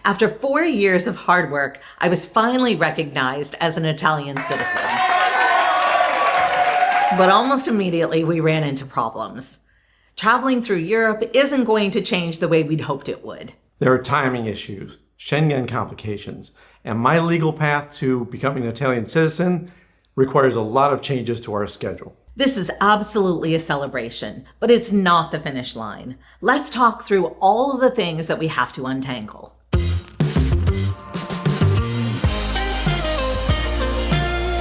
After 4 years of hard work, I was finally recognized as an Italian citizen. But almost immediately, we ran into problems. Traveling through Europe isn't going to change the way we'd hoped it would. There are timing issues, Schengen complications, and my legal path to becoming an Italian citizen requires a lot of changes to our schedule. This is absolutely a celebration, but it's not the finish line. Let's talk through all of the things that we have to untangle.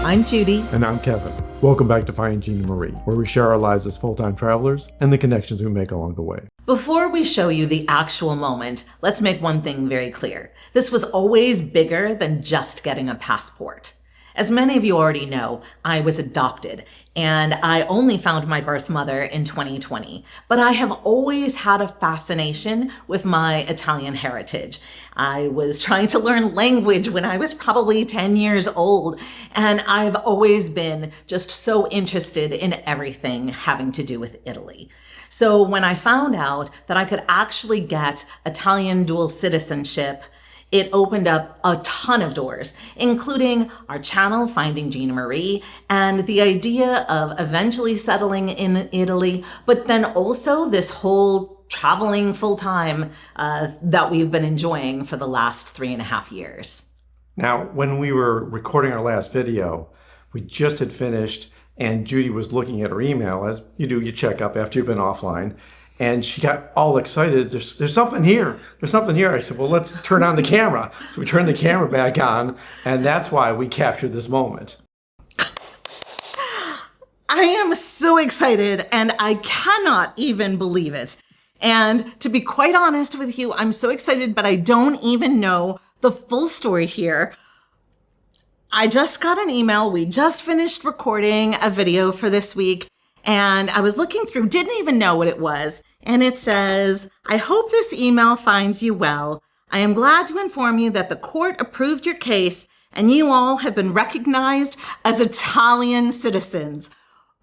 I'm Judy. And I'm Kevin. Welcome back to Finding Gina Marie, where we share our lives as full-time travelers and the connections we make along the way. Before we show you the actual moment, let's make one thing very clear. This was always bigger than just getting a passport. As many of you already know, I was adopted, and I only found my birth mother in 2020. But I have always had a fascination with my Italian heritage. I was trying to learn language when I was probably 10 years old, and I've always been just so interested in everything having to do with Italy. So when I found out that I could actually get Italian dual citizenship, it opened up a ton of doors, including our channel, Finding Gina Marie, and the idea of eventually settling in Italy, but then also this whole traveling full-time that we've been enjoying for the last 3.5 years. Now, when we were recording our last video, we just had finished, and Judy was looking at her email, as you do, you check up after you've been offline. And she got all excited. There's something here. There's something here. I said, well, let's turn on the camera. So we turned the camera back on, and that's why we captured this moment. I am so excited, and I cannot even believe it. And to be quite honest with you, I'm so excited, but I don't even know the full story here. I just got an email. We just finished recording a video for this week, and I was looking through, didn't even know what it was. And it says, I hope this email finds you well. I am glad to inform you that the court approved your case and you all have been recognized as Italian citizens.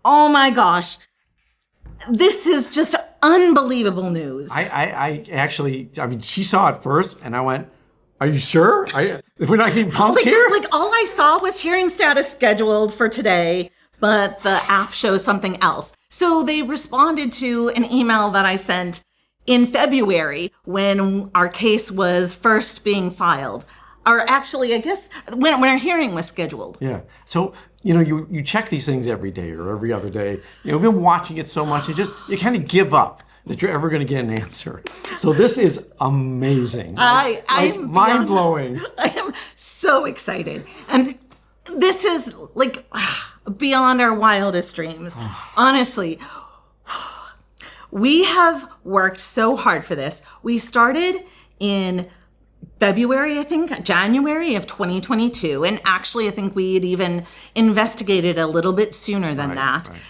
Oh my gosh. This is just unbelievable news. I mean, she saw it first and I went, are you sure? If we're not getting punked here? Like all I saw was hearing status scheduled for today, but the app shows something else. So they responded to an email that I sent in February when our case was first being filed. Or actually, I guess, when our hearing was scheduled. Yeah. So, you check these things every day or every other day. We've been watching it so much, you kind of give up that you're ever going to get an answer. So this is amazing. I'm mind-blowing. I am so excited. And this is like beyond our wildest dreams. Honestly, we have worked so hard for this. We started in February, I think, January of 2022. And actually, I think we had even investigated a little bit sooner than that. Right.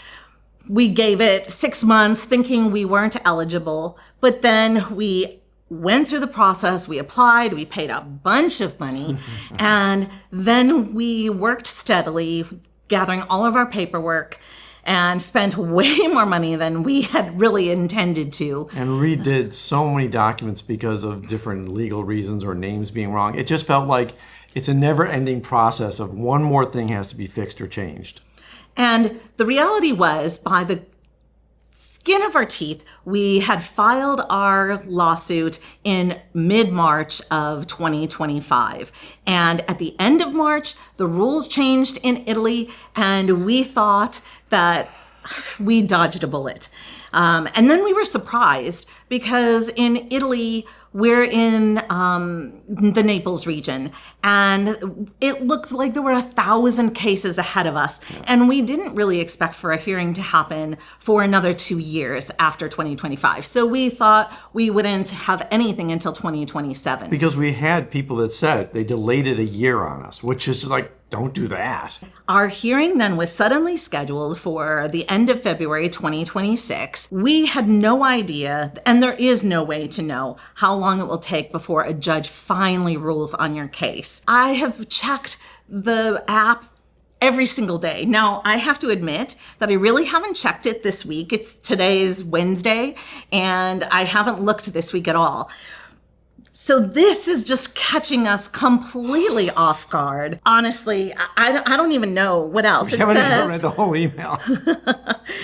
We gave it 6 months thinking we weren't eligible, but then we went through the process, we applied, we paid a bunch of money, and then we worked steadily, gathering all of our paperwork, and spent way more money than we had really intended to. And redid so many documents because of different legal reasons or names being wrong. It just felt like it's a never-ending process of one more thing has to be fixed or changed. And the reality was, by the skin of our teeth, we had filed our lawsuit in mid-March of 2025. And at the end of March, the rules changed in Italy, and we thought that we dodged a bullet. And then we were surprised because in Italy, we're in the Naples region, and it looked like there were 1,000 cases ahead of us. Yeah. And we didn't really expect for a hearing to happen for another 2 years after 2025. So we thought we wouldn't have anything until 2027. Because we had people that said they delayed it a year on us, which is like, don't do that. Our hearing then was suddenly scheduled for the end of February 2026. We had no idea, and there is no way to know how long it will take before a judge finally rules on your case. I have checked the app every single day. Now, I have to admit that I really haven't checked it this week. Today's Wednesday, and I haven't looked this week at all. So this is just catching us completely off guard. Honestly, I don't even know what else. I haven't even read the whole email.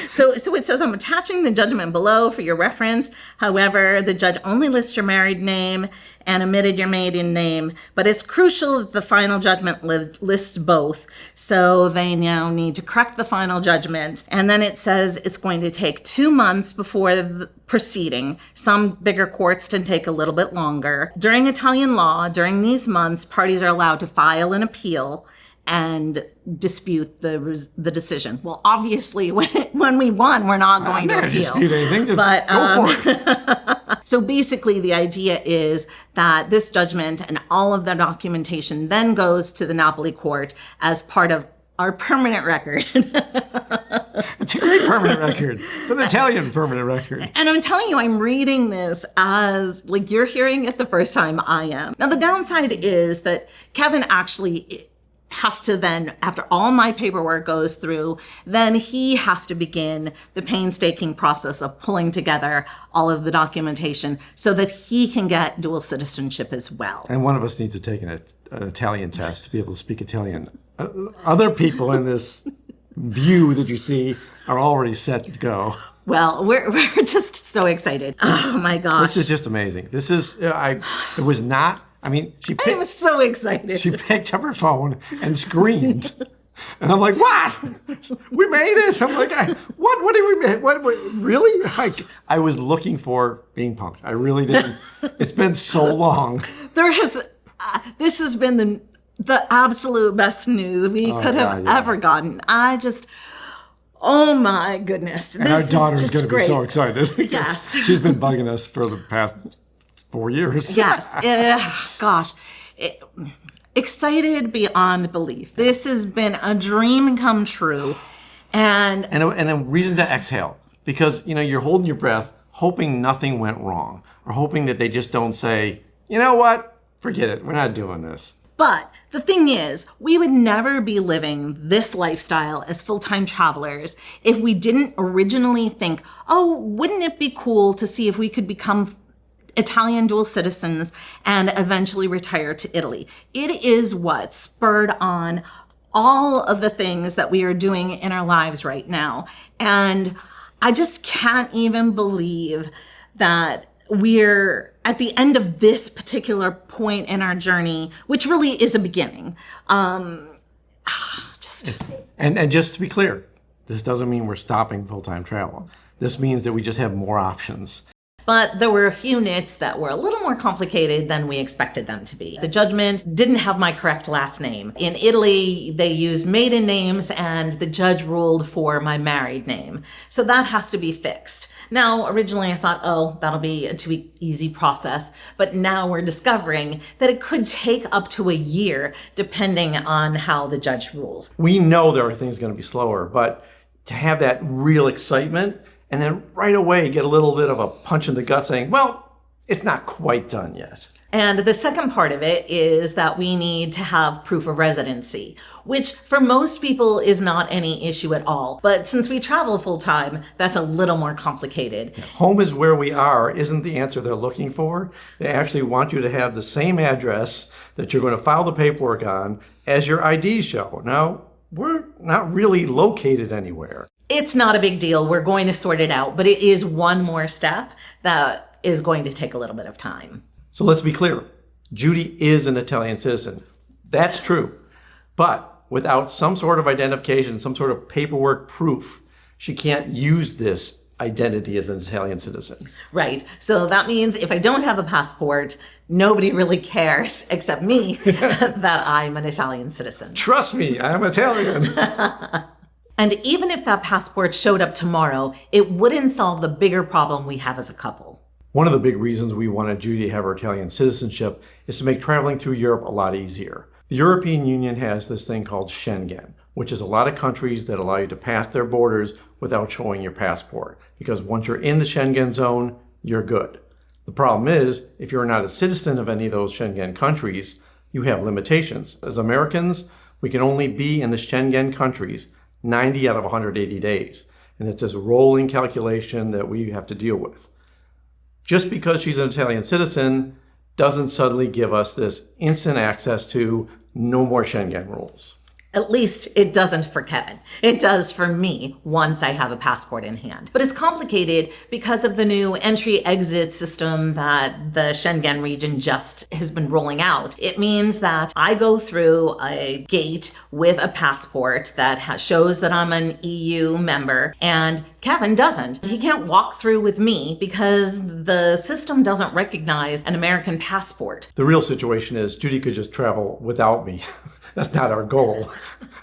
So it says, I'm attaching the judgment below for your reference. However, the judge only lists your married name and omitted your maiden name, but it's crucial that the final judgment lists both. So they now need to correct the final judgment. And then it says it's going to take 2 months before the proceeding. Some bigger courts can take a little bit longer. During Italian law, during these months, parties are allowed to file an appeal and dispute the decision. Well, obviously, when we won, we're not going to appeal. Dispute anything. Just go for it. So basically, the idea is that this judgment and all of the documentation then goes to the Napoli court as part of our permanent record. It's a great permanent record. It's an Italian permanent record. And I'm telling you, I'm reading this as like you're hearing it the first time I am. Now, the downside is that Kevin actually has to then, after all my paperwork goes through, then he has to begin the painstaking process of pulling together all of the documentation so that he can get dual citizenship as well. And one of us needs to take an Italian test to be able to speak Italian. Other people in this view that you see are already set to go. Well, we're just so excited. Oh my gosh. This is just amazing. This is, it was not, I mean, I was so excited. She picked up her phone and screamed. And I'm like, what? We made it. I'm like, what did we make? What really? I was looking for being punked. I really didn't. It's been so long. This has been the absolute best news we could have ever gotten. Oh my goodness. And our daughter's going to be so excited. Yes. She's been bugging us for the past 4 years. Yes. Gosh. Excited beyond belief. This has been a dream come true. And a reason to exhale. Because, you're holding your breath, hoping nothing went wrong. Or hoping that they just don't say, you know what? Forget it. We're not doing this. But the thing is, we would never be living this lifestyle as full-time travelers if we didn't originally think, oh, wouldn't it be cool to see if we could become Italian dual citizens and eventually retire to Italy. It is what spurred on all of the things that we are doing in our lives right now. And I just can't even believe that we're at the end of this particular point in our journey, which really is a beginning. And just to be clear, this doesn't mean we're stopping full-time travel. This means that we just have more options. But there were a few nits that were a little more complicated than we expected them to be. The judgment didn't have my correct last name. In Italy, they used maiden names and the judge ruled for my married name. So that has to be fixed. Now, originally I thought, oh, that'll be a too easy process. But now we're discovering that it could take up to a year depending on how the judge rules. We know there are things going to be slower, but to have that real excitement and then right away get a little bit of a punch in the gut saying, well, it's not quite done yet. And the second part of it is that we need to have proof of residency, which for most people is not any issue at all. But since we travel full time, that's a little more complicated. Home is where we are isn't the answer they're looking for. They actually want you to have the same address that you're going to file the paperwork on as your ID show. Now, we're not really located anywhere. It's not a big deal. We're going to sort it out, but it is one more step that is going to take a little bit of time. So let's be clear. Judy is an Italian citizen. That's true. But without some sort of identification, some sort of paperwork proof, she can't use this identity as an Italian citizen. Right. So that means if I don't have a passport, nobody really cares except me that I'm an Italian citizen. Trust me, I'm Italian. And even if that passport showed up tomorrow, it wouldn't solve the bigger problem we have as a couple. One of the big reasons we wanted Judy to have her Italian citizenship is to make traveling through Europe a lot easier. The European Union has this thing called Schengen, which is a lot of countries that allow you to pass their borders without showing your passport. Because once you're in the Schengen zone, you're good. The problem is, if you're not a citizen of any of those Schengen countries, you have limitations. As Americans, we can only be in the Schengen countries 90 out of 180 days. And it's this rolling calculation that we have to deal with. Just because she's an Italian citizen doesn't suddenly give us this instant access to no more Schengen rules. At least it doesn't for Kevin. It does for me once I have a passport in hand. But it's complicated because of the new entry-exit system that the Schengen region just has been rolling out. It means that I go through a gate with a passport that shows that I'm an EU member, and Kevin doesn't. He can't walk through with me because the system doesn't recognize an American passport. The real situation is Judy could just travel without me. That's not our goal.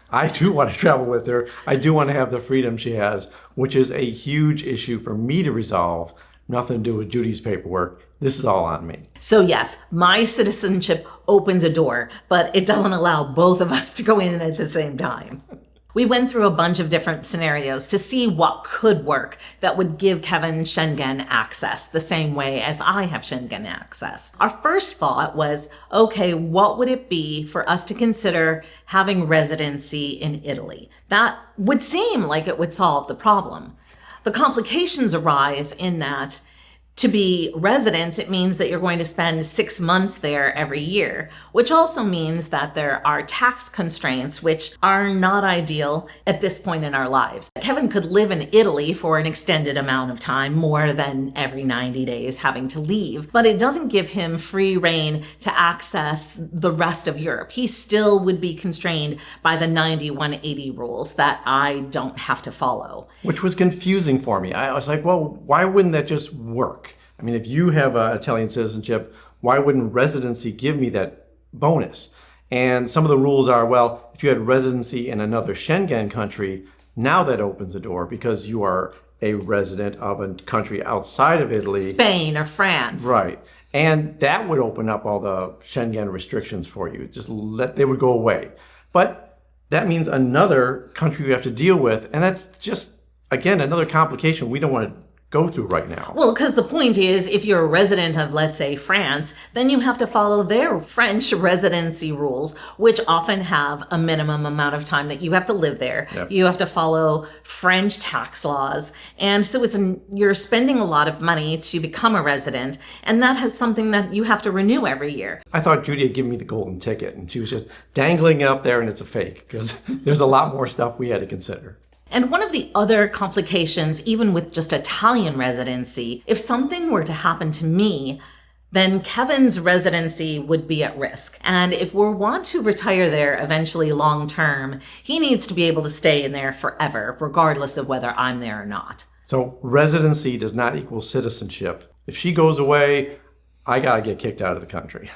I do want to travel with her. I do want to have the freedom she has, which is a huge issue for me to resolve. Nothing to do with Judy's paperwork. This is all on me. So yes, my citizenship opens a door, but it doesn't allow both of us to go in at the same time. We went through a bunch of different scenarios to see what could work that would give Kevin Schengen access the same way as I have Schengen access. Our first thought was, okay, what would it be for us to consider having residency in Italy? That would seem like it would solve the problem. The complications arise in that to be residents, it means that you're going to spend 6 months there every year, which also means that there are tax constraints, which are not ideal at this point in our lives. Kevin could live in Italy for an extended amount of time, more than every 90 days having to leave, but it doesn't give him free rein to access the rest of Europe. He still would be constrained by the 90-180 rules that I don't have to follow. Which was confusing for me. I was like, well, why wouldn't that just work? I mean, if you have Italian citizenship, why wouldn't residency give me that bonus? And some of the rules are, well, if you had residency in another Schengen country, now that opens the door because you are a resident of a country outside of Italy. Spain or France. Right. And that would open up all the Schengen restrictions for you. They would go away. But that means another country we have to deal with. And that's just, again, another complication we don't want to go through right now. Well, because the point is, if you're a resident of, let's say, France, then you have to follow their French residency rules, which often have a minimum amount of time that you have to live there. Yep. You have to follow French tax laws. And so you're spending a lot of money to become a resident, and that has something that you have to renew every year. I thought Judy had given me the golden ticket, and she was just dangling up there, and it's a fake, because there's a lot more stuff we had to consider. And one of the other complications, even with just Italian residency, if something were to happen to me, then Kevin's residency would be at risk. And if we want to retire there eventually long term, he needs to be able to stay in there forever, regardless of whether I'm there or not. So residency does not equal citizenship. If she goes away, I gotta get kicked out of the country.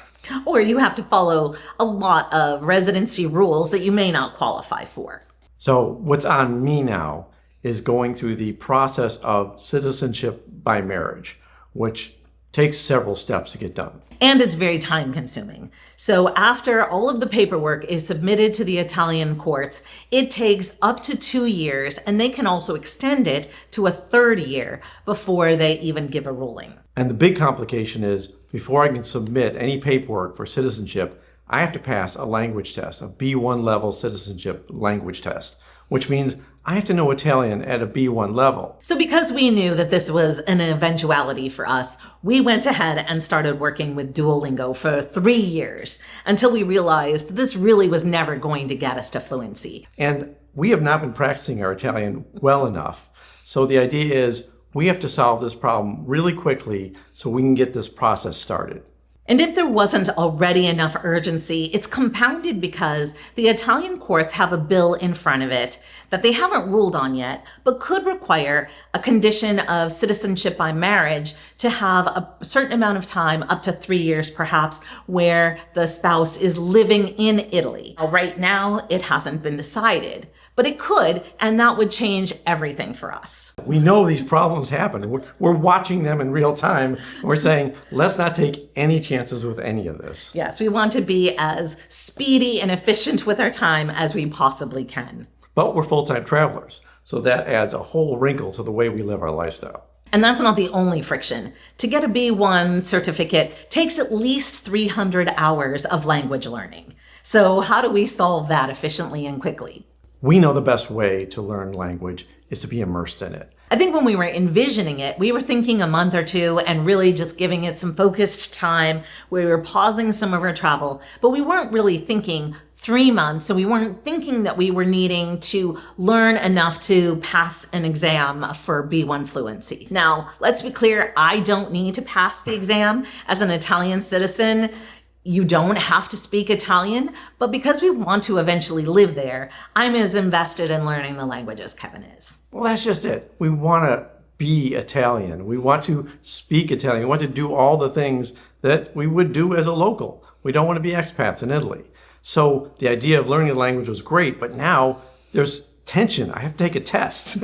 Or you have to follow a lot of residency rules that you may not qualify for. So what's on me now is going through the process of citizenship by marriage, which takes several steps to get done. And it's very time consuming. So after all of the paperwork is submitted to the Italian courts, it takes up to 2 years, and they can also extend it to a third year before they even give a ruling. And the big complication is, before I can submit any paperwork for citizenship, I have to pass a language test, a B1 level citizenship language test, which means I have to know Italian at a B1 level. So because we knew that this was an eventuality for us, we went ahead and started working with Duolingo for 3 years until we realized this really was never going to get us to fluency. And we have not been practicing our Italian well enough. So the idea is we have to solve this problem really quickly so we can get this process started. And if there wasn't already enough urgency, it's compounded because the Italian courts have a bill in front of it that they haven't ruled on yet, but could require a condition of citizenship by marriage to have a certain amount of time, up to 3 years perhaps, where the spouse is living in Italy. Right now, it hasn't been decided. But it could, and that would change everything for us. We know these problems happen. We're watching them in real time. We're saying, let's not take any chances with any of this. Yes, we want to be as speedy and efficient with our time as we possibly can. But we're full-time travelers, so that adds a whole wrinkle to the way we live our lifestyle. And that's not the only friction. To get a B1 certificate takes at least 300 hours of language learning. So how do we solve that efficiently and quickly? We know the best way to learn language is to be immersed in it. I think when we were envisioning it, we were thinking a month or two and really just giving it some focused time. We were pausing some of our travel, but we weren't really thinking 3 months. So we weren't thinking that we were needing to learn enough to pass an exam for B1 fluency. Now, let's be clear, I don't need to pass the exam. As an Italian citizen, you don't have to speak Italian, but because we want to eventually live there, I'm as invested in learning the language as Kevin is. Well, that's just it. We want to be Italian. We want to speak Italian. We want to do all the things that we would do as a local. We don't want to be expats in Italy. So the idea of learning the language was great, but now there's tension. I have to take a test.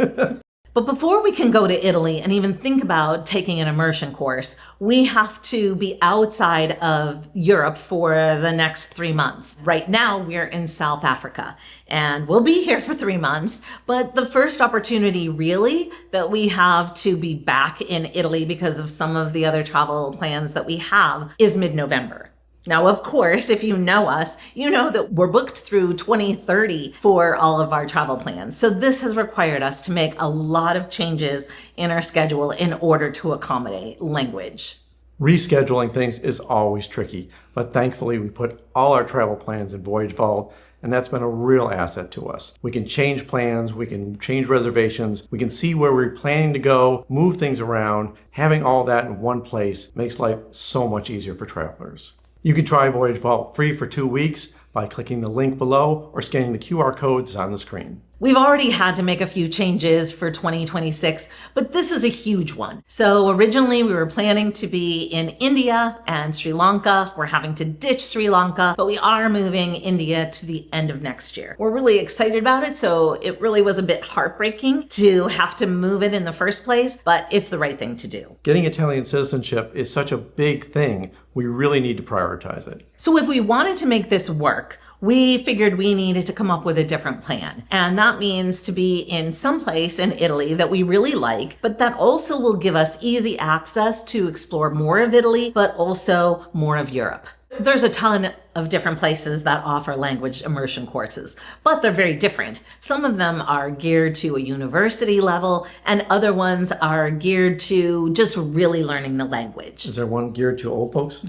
But before we can go to Italy and even think about taking an immersion course, we have to be outside of Europe for the next 3 months. Right now, we're in South Africa and we'll be here for 3 months. But the first opportunity really that we have to be back in Italy because of some of the other travel plans that we have is mid-November. Now, of course, if you know us, you know that we're booked through 2030 for all of our travel plans. So this has required us to make a lot of changes in our schedule in order to accommodate language. Rescheduling things is always tricky, but thankfully we put all our travel plans in Voyage Vault, and that's been a real asset to us. We can change plans, we can change reservations, we can see where we're planning to go, move things around. Having all that in one place makes life so much easier for travelers. You can try Voyage Vault free for 2 weeks by clicking the link below or scanning the QR codes on the screen. We've already had to make a few changes for 2026, but this is a huge one. So originally we were planning to be in India and Sri Lanka. We're having to ditch Sri Lanka, but we are moving India to the end of next year. We're really excited about it, so it really was a bit heartbreaking to have to move it in the first place, but it's the right thing to do. Getting Italian citizenship is such a big thing. We really need to prioritize it. So if we wanted to make this work, we figured we needed to come up with a different plan. And that means to be in some place in Italy that we really like, but that also will give us easy access to explore more of Italy, but also more of Europe. There's a ton of different places that offer language immersion courses, but they're very different. Some of them are geared to a university level, and other ones are geared to just really learning the language. Is there one geared to old folks?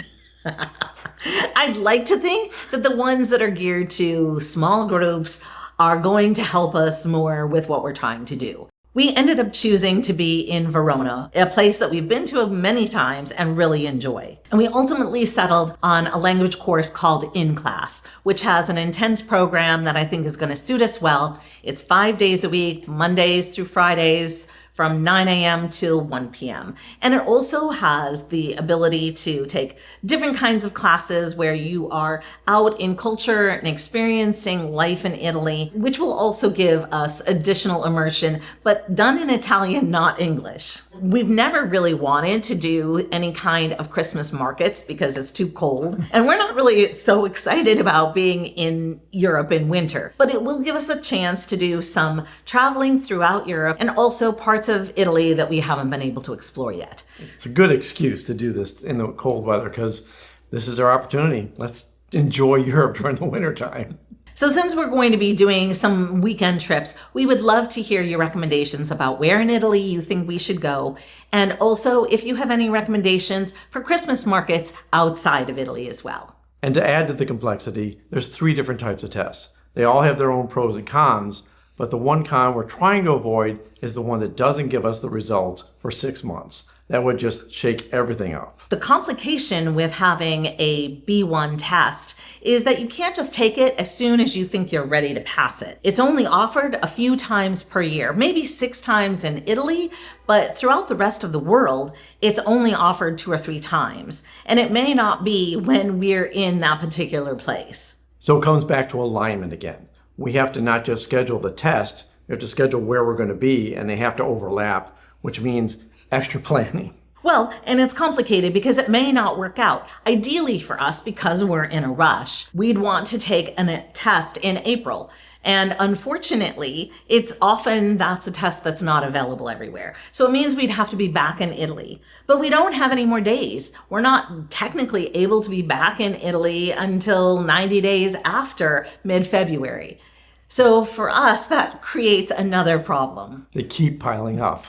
I'd like to think that the ones that are geared to small groups are going to help us more with what we're trying to do. We ended up choosing to be in Verona, a place that we've been to many times and really enjoy. And we ultimately settled on a language course called In Class, which has an intense program that I think is going to suit us well. It's 5 days a week, Mondays through Fridays, from 9 a.m. till 1 p.m. And it also has the ability to take different kinds of classes where you are out in culture and experiencing life in Italy, which will also give us additional immersion, but done in Italian, not English. We've never really wanted to do any kind of Christmas markets because it's too cold. And we're not really so excited about being in Europe in winter, but it will give us a chance to do some traveling throughout Europe and also parts of Italy that we haven't been able to explore yet. It's a good excuse to do this in the cold weather because this is our opportunity. Let's enjoy Europe during the winter time. So since we're going to be doing some weekend trips, we would love to hear your recommendations about where in Italy you think we should go. And also if you have any recommendations for Christmas markets outside of Italy as well. And to add to the complexity, there's 3 different types of tests. They all have their own pros and cons, but the one con we're trying to avoid is the one that doesn't give us the results for 6 months. That would just shake everything up. The complication with having a B1 test is that you can't just take it as soon as you think you're ready to pass it. It's only offered a few times per year, maybe 6 times in Italy, but throughout the rest of the world, it's only offered 2 or 3 times. And it may not be when we're in that particular place. So it comes back to alignment again. We have to not just schedule the test, we have to schedule where we're going to be, and they have to overlap, which means extra planning. Well, and it's complicated because it may not work out. Ideally for us, because we're in a rush, we'd want to take a test in April. And unfortunately, that's a test that's not available everywhere. So it means we'd have to be back in Italy. But we don't have any more days. We're not technically able to be back in Italy until 90 days after mid-February. So for us, that creates another problem. They keep piling up.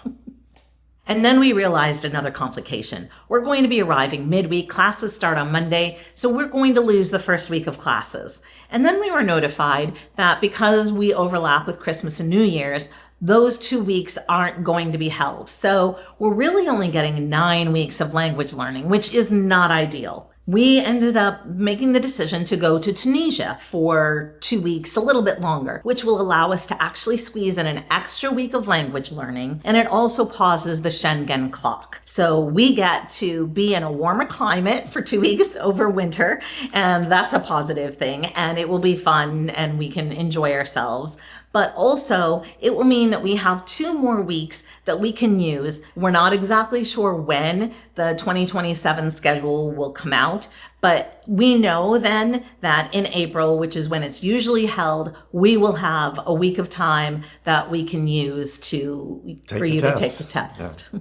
And then we realized another complication. We're going to be arriving midweek. Classes start on Monday, so we're going to lose the first week of classes. And then we were notified that because we overlap with Christmas and New Year's, those 2 weeks aren't going to be held. So we're really only getting 9 weeks of language learning, which is not ideal. We ended up making the decision to go to Tunisia for 2 weeks, a little bit longer, which will allow us to actually squeeze in an extra week of language learning. And it also pauses the Schengen clock. So we get to be in a warmer climate for 2 weeks over winter. And that's a positive thing. And it will be fun and we can enjoy ourselves. But also it will mean that we have 2 more weeks that we can use. We're not exactly sure when the 2027 schedule will come out, but we know then that in April, which is when it's usually held, we will have a week of time that we can use for you to take the test. Yeah.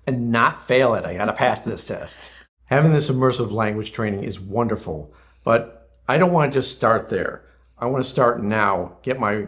And not fail it. I got to pass this test. Having this immersive language training is wonderful, but I don't want to just start there. I want to start now, get my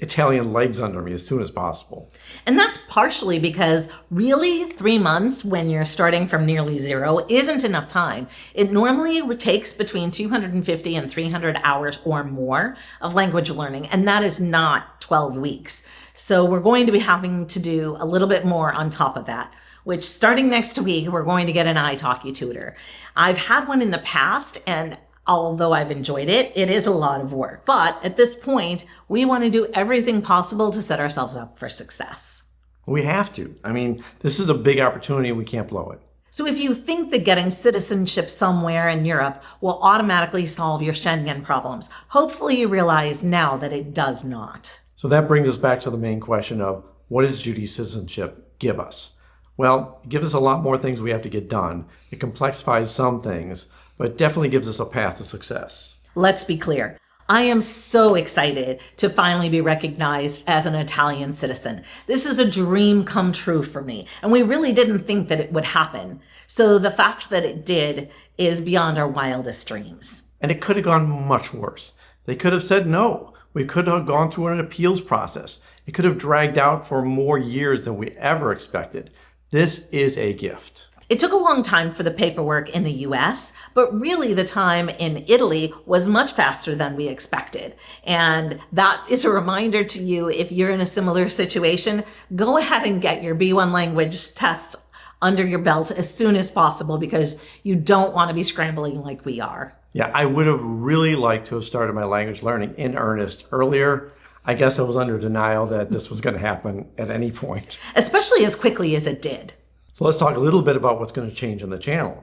Italian legs under me as soon as possible. And that's partially because really 3 months when you're starting from nearly zero isn't enough time. It normally takes between 250 and 300 hours or more of language learning, and that is not 12 weeks. So we're going to be having to do a little bit more on top of that, which starting next week, we're going to get an italki tutor. I've had one in the past, and although I've enjoyed it, it is a lot of work. But at this point, we want to do everything possible to set ourselves up for success. We have to. I mean, this is a big opportunity and we can't blow it. So if you think that getting citizenship somewhere in Europe will automatically solve your Schengen problems, hopefully you realize now that it does not. So that brings us back to the main question of what does Judy's citizenship give us? Well, it gives us a lot more things we have to get done. It complexifies some things, but it definitely gives us a path to success. Let's be clear. I am so excited to finally be recognized as an Italian citizen. This is a dream come true for me, and we really didn't think that it would happen. So the fact that it did is beyond our wildest dreams. And it could have gone much worse. They could have said no. We could have gone through an appeals process. It could have dragged out for more years than we ever expected. This is a gift. It took a long time for the paperwork in the US, but really the time in Italy was much faster than we expected. And that is a reminder to you, if you're in a similar situation, go ahead and get your B1 language test under your belt as soon as possible because you don't want to be scrambling like we are. Yeah, I would have really liked to have started my language learning in earnest earlier. I guess I was under denial that this was going to happen at any point. Especially as quickly as it did. So let's talk a little bit about what's going to change on the channel.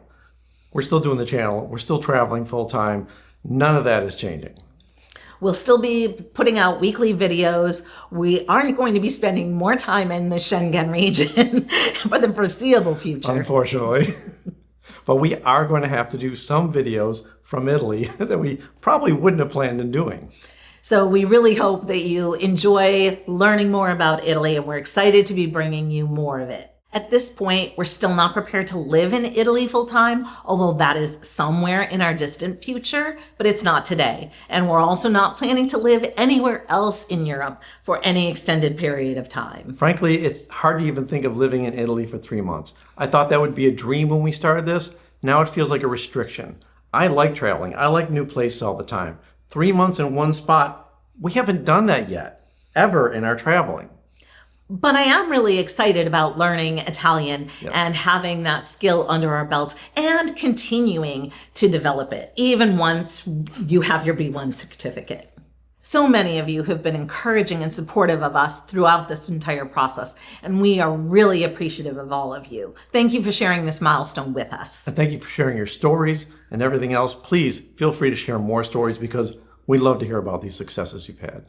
We're still doing the channel. We're still traveling full time. None of that is changing. We'll still be putting out weekly videos. We aren't going to be spending more time in the Schengen region for the foreseeable future. Unfortunately. But we are going to have to do some videos from Italy that we probably wouldn't have planned on doing. So we really hope that you enjoy learning more about Italy, and we're excited to be bringing you more of it. At this point, we're still not prepared to live in Italy full time, although that is somewhere in our distant future, but it's not today. And we're also not planning to live anywhere else in Europe for any extended period of time. Frankly, it's hard to even think of living in Italy for 3 months. I thought that would be a dream when we started this. Now it feels like a restriction. I like traveling. I like new places all the time. 3 months in one spot, we haven't done that yet, ever in our traveling. But I am really excited about learning Italian and having that skill under our belts and continuing to develop it, even once you have your B1 certificate. So many of you have been encouraging and supportive of us throughout this entire process, and we are really appreciative of all of you. Thank you for sharing this milestone with us. And thank you for sharing your stories and everything else. Please feel free to share more stories because we'd love to hear about these successes you've had.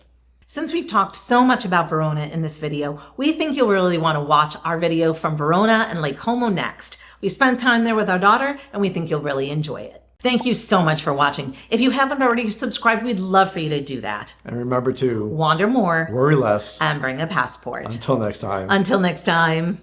Since we've talked so much about Verona in this video, we think you'll really want to watch our video from Verona and Lake Como next. We spent time there with our daughter, and we think you'll really enjoy it. Thank you so much for watching. If you haven't already subscribed, we'd love for you to do that. And remember to wander more, worry less, and bring a passport. Until next time. Until next time.